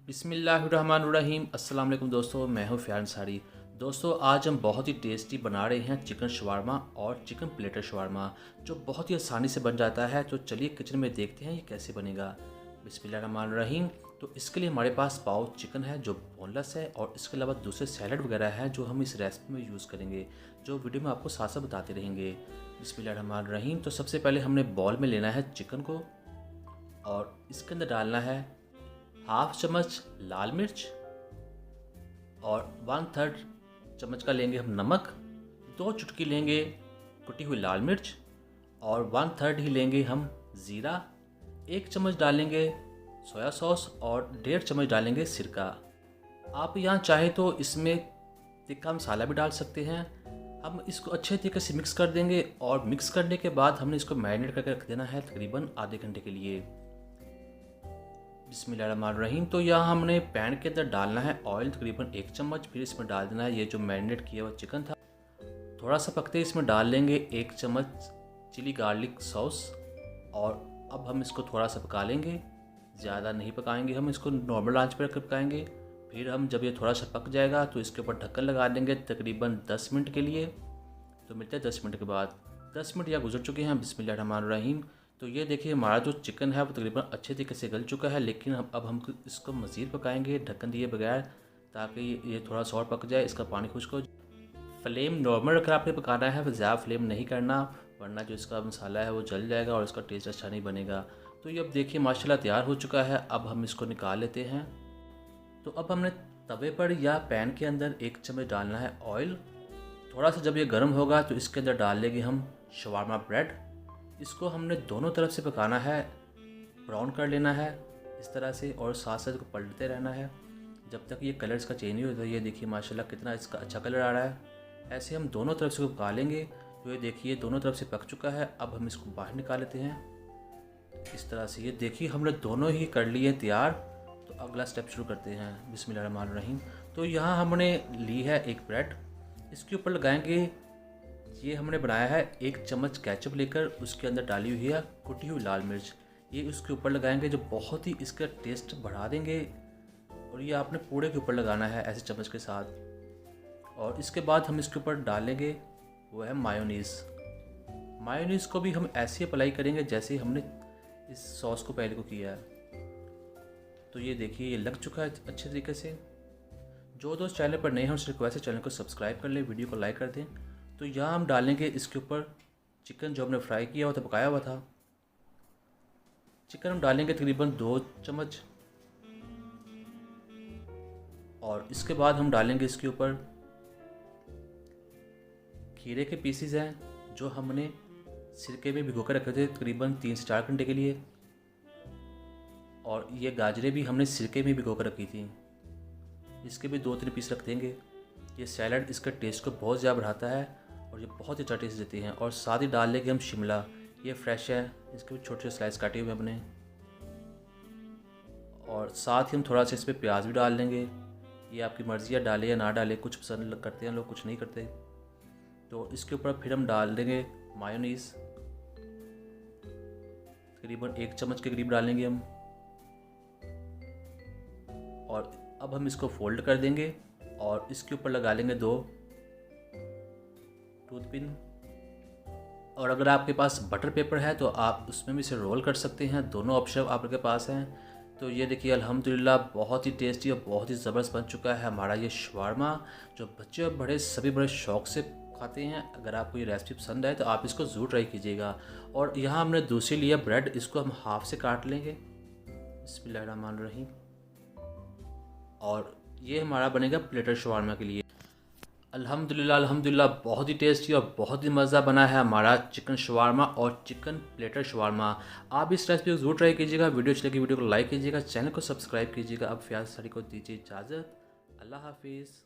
बिस्मिल्लाहिर्रहमानिर्रहीम। अस्सलाम वालेकुम दोस्तों, मैं हूं फ़याज़ अंसारी। दोस्तों आज हम बहुत ही टेस्टी बना रहे हैं चिकन शवारमा और चिकन प्लेटर शवारमा, जो बहुत ही आसानी से बन जाता है। तो चलिए किचन में देखते हैं ये कैसे बनेगा। बिस्मिल्लाहिर्रहमानिर्रहीम। तो इसके लिए हमारे पास पाव चिकन है जो बोनलेस है, और इसके अलावा दूसरे सैलड वगैरह है जो हम इस रेसिपी में यूज़ करेंगे, जो वीडियो में आपको साथ साथ बताते रहेंगे। बिस्मिल्लाहिर्रहमानिर्रहीम। तो सबसे पहले हमने बॉल में लेना है चिकन को, और इसके अंदर डालना है हाफ चम्मच लाल मिर्च, और 1/3 चम्मच का लेंगे हम नमक, 2 चुटकी लेंगे कुटी हुई लाल मिर्च, और 1/3 ही लेंगे हम ज़ीरा, 1 चम्मच डालेंगे सोया सॉस, और 1.5 चम्मच डालेंगे सिरका। आप यहाँ चाहे तो इसमें तिक्का मसाला भी डाल सकते हैं। हम इसको अच्छे तरीके से मिक्स कर देंगे, और मिक्स करने के बाद हमने इसको मैरिनेट करके रख देना है तकरीबन आधे घंटे के लिए। बिस्मिल्लाहिर्रहमानिर्रहीम। तो यहाँ हमने पैन के अंदर डालना है ऑयल तकरीबन 1 चम्मच, फिर इसमें डाल देना है ये जो मैरिनेट किया हुआ चिकन था। थोड़ा सा पकते इसमें डाल लेंगे 1 चम्मच चिली गार्लिक सॉस, और अब हम इसको थोड़ा सा पका लेंगे, ज़्यादा नहीं पकाएंगे, हम इसको नॉर्मल आंच पर रख पकाएंगे। फिर हम जब ये थोड़ा सा पक जाएगा तो इसके ऊपर ढक्कन लगा देंगे तकरीबन 10 मिनट के लिए। तो मिलते हैं 10 मिनट के बाद। 10 मिनट या गुजर चुके हैं। बिस्मिल्लाहिर्रहमानिर्रहीम। तो ये देखिए हमारा जो चिकन है वो तकरीबन अच्छे तरीके से गल चुका है, लेकिन अब हम इसको मज़ीद पकाएंगे ढक्कन दिए बगैर, ताकि ये थोड़ा सा और पक जाए, इसका पानी खुश्क हो। फ्लेम नॉर्मल रखकर आपने पकाना है, ज़्यादा फ्लेम नहीं करना, वरना जो इसका मसाला है वो जल जाएगा और इसका टेस्ट अच्छा नहीं बनेगा। तो ये अब देखिए माशाल्लाह तैयार हो चुका है। अब हम इसको निकाल लेते हैं। तो अब हमने तवे पर या पैन के अंदर 1 चम्मच डालना है ऑयल। थोड़ा सा जब ये गर्म होगा तो इसके अंदर डाल लेंगे हम शवारमा ब्रेड। इसको हमने दोनों तरफ से पकाना है, ब्राउन कर लेना है इस तरह से, और साथ साथ इसको पलटते रहना है जब तक ये कलर इसका चेंज नहीं होता। ये देखिए माशाल्लाह कितना इसका अच्छा कलर आ रहा है। ऐसे हम दोनों तरफ से पका लेंगे। तो ये देखिए दोनों तरफ से पक चुका है। अब हम इसको बाहर निकाल लेते हैं इस तरह से। ये देखिए हमने दोनों ही कर लिए तैयार। तो अगला स्टेप शुरू करते हैं। बिस्मिल्लाहिर्रहमानिर्रहीम। तो यहाँ हमने ली है एक ब्रेड, इसके ऊपर लगाएंगे, ये हमने बनाया है 1 चम्मच केचप लेकर, उसके अंदर डाली हुई है कुटी हुई लाल मिर्च। ये उसके ऊपर लगाएंगे जो बहुत ही इसका टेस्ट बढ़ा देंगे, और ये आपने पूरे के ऊपर लगाना है ऐसे चम्मच के साथ। और इसके बाद हम इसके ऊपर डालेंगे वो है मायोनीज़। मायोनीज़ को भी हम ऐसे ही अप्लाई करेंगे जैसे हमने इस सॉस को पहले को किया है। तो ये देखिए ये लग चुका है अच्छे तरीके से। जो दोस्त चैनल पर नए हैं उनसे रिक्वेस्ट है चैनल को सब्सक्राइब कर लें, वीडियो को लाइक कर दें। तो यहाँ हम डालेंगे इसके ऊपर चिकन जो हमने फ्राई किया हुआ था, पकाया हुआ था। चिकन हम डालेंगे तकरीबन 2 चम्मच, और इसके बाद हम डालेंगे इसके ऊपर खीरे के पीसीज हैं जो हमने सिरके में भिगो कर रखे थे तकरीबन 3 से 4 घंटे के लिए, और ये गाजरें भी हमने सिरके में भिगो कर रखी थी, इसके भी 2-3 पीस रख देंगे। ये सैलड इसका टेस्ट को बहुत ज़्यादा बढ़ाता है और ये बहुत ही अच्छा टेस्ट देती हैं। और साथ ही डाल लेंगे हम शिमला, ये फ्रेश है, इसके भी छोटे छोटे स्लाइस काटे हुए हमने, और साथ ही हम थोड़ा सा इस पर प्याज भी डाल देंगे। ये आपकी मर्ज़ी है डालें या ना डालें, कुछ पसंद करते हैं लोग, कुछ नहीं करते। तो इसके ऊपर फिर हम डाल देंगे मायोनीज़, तकरीबन 1 चम्मच के करीब डालेंगे हम, और अब हम इसको फोल्ड कर देंगे और इसके ऊपर लगा लेंगे 2 टूथपिन। और अगर आपके पास बटर पेपर है तो आप उसमें भी इसे रोल कर सकते हैं, दोनों ऑप्शन आपके पास हैं। तो ये देखिए अल्हम्दुलिल्लाह बहुत ही टेस्टी और बहुत ही ज़बरदस्त बन चुका है हमारा ये शवारमा, जो बच्चे और बड़े सभी बड़े शौक़ से खाते हैं। अगर आपको ये रेसिपी पसंद आए तो आप इसको ज़रूर ट्राई कीजिएगा। और यहाँ हमने दूसरी लिया ब्रेड, इसको हम हाफ से काट लेंगे। बिस्मिल्लाहिर्रहमानिर्रहीम। और ये हमारा बनेगा प्लेटर शवारमा के लिए। अल्हम्दुलिल्लाह बहुत ही टेस्टी और बहुत ही मज़ा बना है हमारा चिकन शवारमा और चिकन प्लेटर शवारमा। आप इस रेसिपी को ज़रूर ट्राई कीजिएगा। वीडियो अच्छी लगी वीडियो को लाइक कीजिएगा, चैनल को सब्सक्राइब कीजिएगा। अब फ़याज़ अंसारी को दीजिए इजाज़त। अल्लाह हाफिज़।